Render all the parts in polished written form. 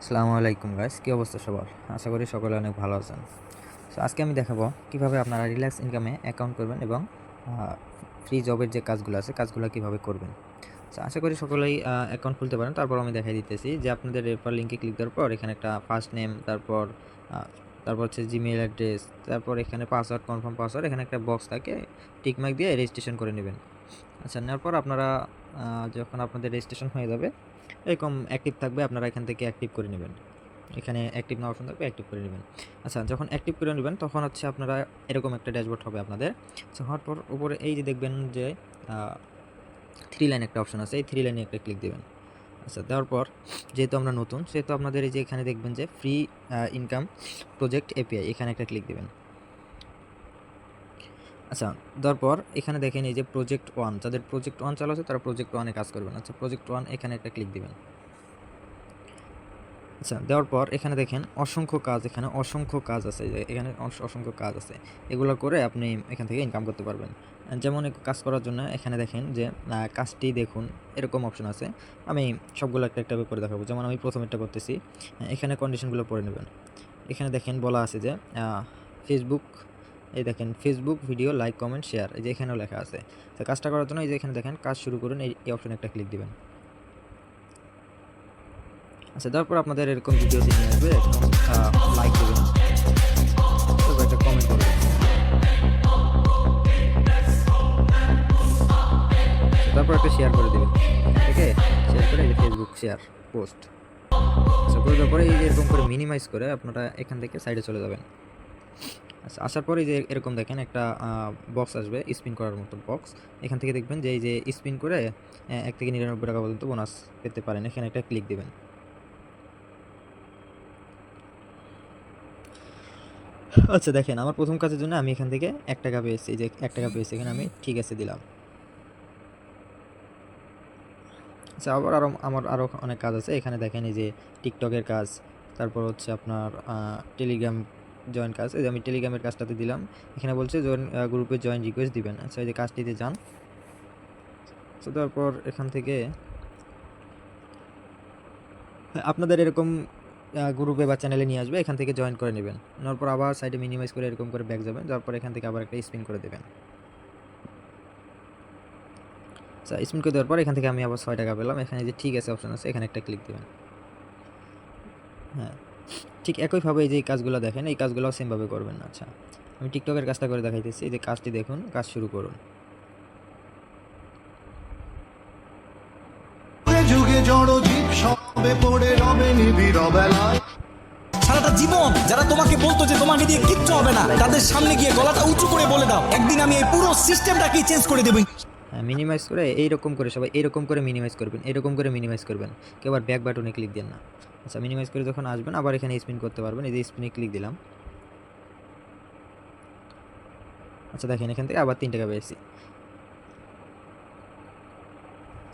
আসসালামু আলাইকুম গাইস, কী অবস্থা সবার? আশা করি সকলে অনেক ভালো আছেন। সো আজকে আমি দেখাবো কিভাবে আপনারা রিল্যাক্স ইনকামে অ্যাকাউন্ট করবেন এবং ফ্রি জবের যে কাজগুলো আছে কাজগুলো কিভাবে করবেন। সো আশা করি সকলেই অ্যাকাউন্ট খুলতে পারেন। তারপর আমি দেখাই দিতেছি যে আপনাদের রেফার লিঙ্কে ক্লিক দেওয়ার পর এখানে একটা ফার্স্ট নেম, তারপর হচ্ছে জিমেইল অ্যাড্রেস, তারপর এখানে পাসওয়ার্ড, কনফার্ম পাসওয়ার্ড, এখানে একটা বক্স থাকে, টিকমার্ক দিয়ে রেজিস্ট্রেশন করে নেবেন। আচ্ছা, নেওয়ার পর আপনারা যখন আপনাদের রেজিস্ট্রেশন হয়ে যাবে এরকম অ্যাক্টিভ থাকবে, আপনারা এখান থেকে অ্যাক্টিভ করে নেবেন। এখানে অ্যাক্টিভ নাও অপশন থাকবে, অ্যাক্টিভ করে নেবেন। আচ্ছা, যখন অ্যাক্টিভ করে নেবেন তখন হচ্ছে আপনারা এরকম একটা ড্যাশবোর্ড হবে আপনাদের। সো হওয়ার পর উপরে এই যে দেখবেন যে থ্রি লাইন একটা অপশন আছে, এই থ্রি লাইনে একটা ক্লিক দেবেন। আচ্ছা, দেওয়ার পর যেহেতু আমরা নতুন সেহেতু আপনাদের এই যে এখানে দেখবেন যে ফ্রি ইনকাম প্রজেক্ট এপিআই, এখানে একটা ক্লিক দেবেন। আচ্ছা, দেওয়ার পর এখানে দেখেন এই যে প্রজেক্ট ওয়ান, যাদের প্রজেক্ট ওয়ান চালু আছে তারা প্রজেক্ট ওয়ানে কাজ করবেন। আচ্ছা, প্রজেক্ট ওয়ান এখানে একটা ক্লিক দিবেন। আচ্ছা, দেওয়ার পর এখানে দেখেন অসংখ্য কাজ, এখানে অসংখ্য কাজ আছে, যে এখানে অসংখ্য কাজ আছে, এগুলো করে আপনি এখান থেকে ইনকাম করতে পারবেন। যেমন কাজ করার জন্য এখানে দেখেন যে কাজটি দেখুন, এরকম অপশন আছে। আমি সবগুলো একটা একটা করে দেখাবো। যেমন আমি প্রথমেরটা করতেছি, এখানে কন্ডিশনগুলো পড়ে নেবেন। এখানে দেখেন বলা আছে যে ফেসবুক, এই দেখেন Facebook video like comment share, এই যে এখানেও লেখা আছে। তো কাজটা করার জন্য এই যে এখানে দেখেন কাজ শুরু করুন, এই অপশনে একটা ক্লিক দিবেন। আচ্ছা, তারপর আপনাদের এরকম ভিডিওতে নিয়ে আসবে, একদম লাইক দেবেন, তারপর একটা কমেন্ট করবেন, তারপর একটা শেয়ার করে দেবেন। এখান থেকে শেয়ার করে এই যে ফেসবুক শেয়ার পোস্ট। আচ্ছা, করে দেওয়ার পরে এই যে এরকম করে মিনিমাইজ করে আপনারা এখান থেকে সাইডে চলে যাবেন। আচ্ছা, আসার পরে যে এরকম দেখেন একটা বক্স আসবে, স্পিন করার মতো বক্স। এখান থেকে দেখবেন যে এই যে স্পিন করে 1 থেকে 99 টাকা পর্যন্ত বোনাস পেতে পারেন, এখানে একটা ক্লিক দেবেন। আচ্ছা, দেখেন আমার প্রথম কাজের জন্য আমি এখান থেকে 1 টাকা পেয়েছি, যে 1 টাকা পেয়েছি, এখানে আমি ঠিক আছে দিলাম। আচ্ছা, আবার আমার আরও অনেক কাজ আছে, এখানে দেখেন এই যে টিকটকের কাজ, তারপর হচ্ছে আপনার টেলিগ্রাম জয়েন কাজ, এই যে আমি টেলিগ্রামের কাজটাতে দিলাম। এখানে বলছে জয়েন গ্রুপে জয়েন রিকোয়েস্ট দিবেন। আচ্ছা, এই যে কাজটিতে যান। তো তারপর এখান থেকে আপনাদের এরকম গ্রুপে বা চ্যানেলে নিয়ে আসবে, এখান থেকে জয়েন করে নেবেন। নেওয়ার পর আবার সাইডে মিনিমাইজ করে এরকম করে ব্যাক যাবেন, যাওয়ার পর এখান থেকে আবার একটা স্পিন করে দেবেন। আচ্ছা, স্পিন করে দেওয়ার পর এখান থেকে আমি আবার 6 টাকা পেলাম, এখানে যে ঠিক আছে অপশন আছে, এখানে একটা ক্লিক দেবেন। হ্যাঁ, ঠিক একইভাবে এই যে কাজগুলো দেখেন, এই কাজগুলোও সেমভাবে করবেন। আচ্ছা, আমি টিকটকের কাজটা করে দেখাইতেছি, এই যে কাজটি দেখুন, কাজ শুরু করুন। যুগে জড় জীব সবে পড়ে রবে নিবিড় বেলায়। সারাটা জীবন যারা তোমাকে বলতো যে তোমাকে দিয়ে কিচ্ছু হবে না, তাদের সামনে গিয়ে গলাটা উঁচু করে বলে দাও, একদিন আমি এই পুরো সিস্টেমটাকেই চেঞ্জ করে দেবো। হ্যাঁ, মিনিমাইজ করে এইরকম করে সবাই এইরকম করে মিনিমাইজ করবেন, এরকম করে মিনিমাইজ করবেন, কেউ আবার ব্যাক বাটনে ক্লিক দেন না। আচ্ছা, মিনিমাইজ করে যখন আসবেন আবার এখানে স্পিন করতে পারবেন, এই যে স্পিনে ক্লিক দিলাম। আচ্ছা, দেখেন এখান থেকে আবার 3 টাকা পেয়েছি।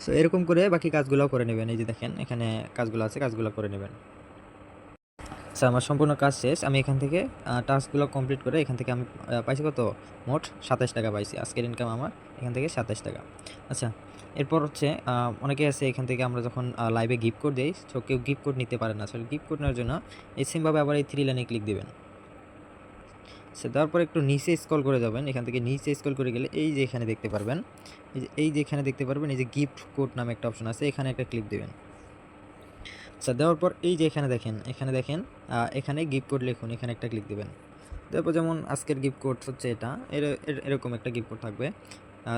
সো এরকম করে বাকি কাজগুলোও করে নেবেন, এই যে দেখেন এখানে কাজগুলো আছে, কাজগুলো করে নেবেন। আচ্ছা, আমার সম্পূর্ণ কাজ শেষ। আমি এখান থেকে টাস্কগুলো কমপ্লিট করে এখান থেকে আমি পাইছি কত, মোট 27 টাকা পাইছি। আজকের ইনকাম আমার এখান থেকে 27 টাকা। আচ্ছা, এরপর হচ্ছে অনেকে আছে এখান থেকে আমরা যখন লাইভে গিফট কোড দিই, তো কেউ গিফট কোড নিতে পারে না। আসলে গিফট কোড নেওয়ার জন্য এই সেমভাবে আবার এই 3 লাইনে ক্লিক দেবেন। আচ্ছা, তারপর একটু নিচে স্ক্রল করে যাবেন, এখান থেকে নিচে স্ক্রল করে গেলে এই যে এখানে দেখতে পারবেন, এই যে এখানে দেখতে পারবেন এই যে গিফট কোড নামে একটা অপশন আছে, এখানে একটা ক্লিক দেবেন। আচ্ছা, দেওয়ার পর এই যে এখানে দেখেন, এখানে গিফট কোড লিখুন, এখানে একটা ক্লিক দেবেন। তারপর যেমন আজকের গিফট কোড হচ্ছে এটা, এরকম একটা গিফট কোড থাকবে,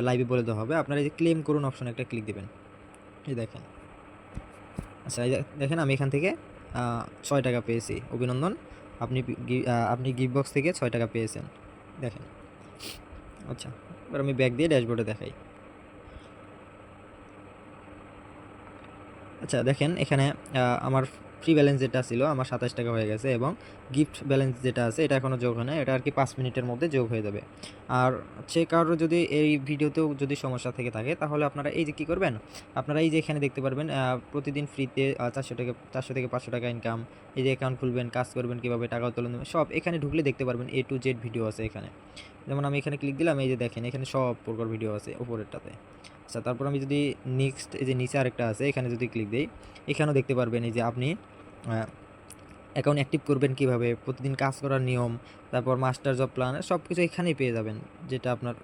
লাইভে বলে দেওয়া হবে। আপনারা এই যে ক্লেম করুন অপশনে একটা ক্লিক দেবেন, এই দেখেন। আচ্ছা, এই দেখেন আমি এখান থেকে 6 টাকা পেয়েছি, অভিনন্দন, আপনি গিফট বক্স থেকে 6 টাকা পেয়েছেন, দেখেন। আচ্ছা, এবার আমি ব্যাক দিয়ে ড্যাশবোর্ডে দেখাই। আচ্ছা, দেখেন এখানে আমার ফ্রি ব্যালেন্স যেটা ছিল আমার 27 টাকা হয়ে গেছে, এবং গিফট ব্যালেন্স যেটা আছে এটা এখনও যোগ হয় না, এটা আর কি 5 মিনিটের মধ্যে যোগ হয়ে যাবে। আর সে কারোর যদি এই ভিডিওতেও যদি সমস্যা থেকে থাকে তাহলে আপনারা এই যে কী করবেন, আপনারা এই যে এখানে দেখতে পারবেন প্রতিদিন ফ্রিতে 400 থেকে 500 টাকা ইনকাম, এই যে অ্যাকাউন্ট খুলবেন, কাজ করবেন, কীভাবে টাকা উত্তোলন দেবেন, সব এখানে ঢুকলে দেখতে পারবেন, A to Z ভিডিও আছে এখানে। যেমন আমি এখানে ক্লিক দিলাম, এই যে দেখেন এখানে সব প্রকার ভিডিও আছে উপরেরটাতে। আচ্ছা, তারপর আমি যদি নেক্সট, এই যে নিচে আরেকটা আছে, এখানে যদি ক্লিক দিই, এখানেও দেখতে পারবেন এই যে আপনি অ্যাকাউন্ট অ্যাক্টিভ করবেন কিভাবে, প্রতিদিন কাজ করার নিয়ম, তারপর মাস্টার জব প্ল্যান সব কিছু এখানেই পেয়ে যাবেন, যেটা আপনার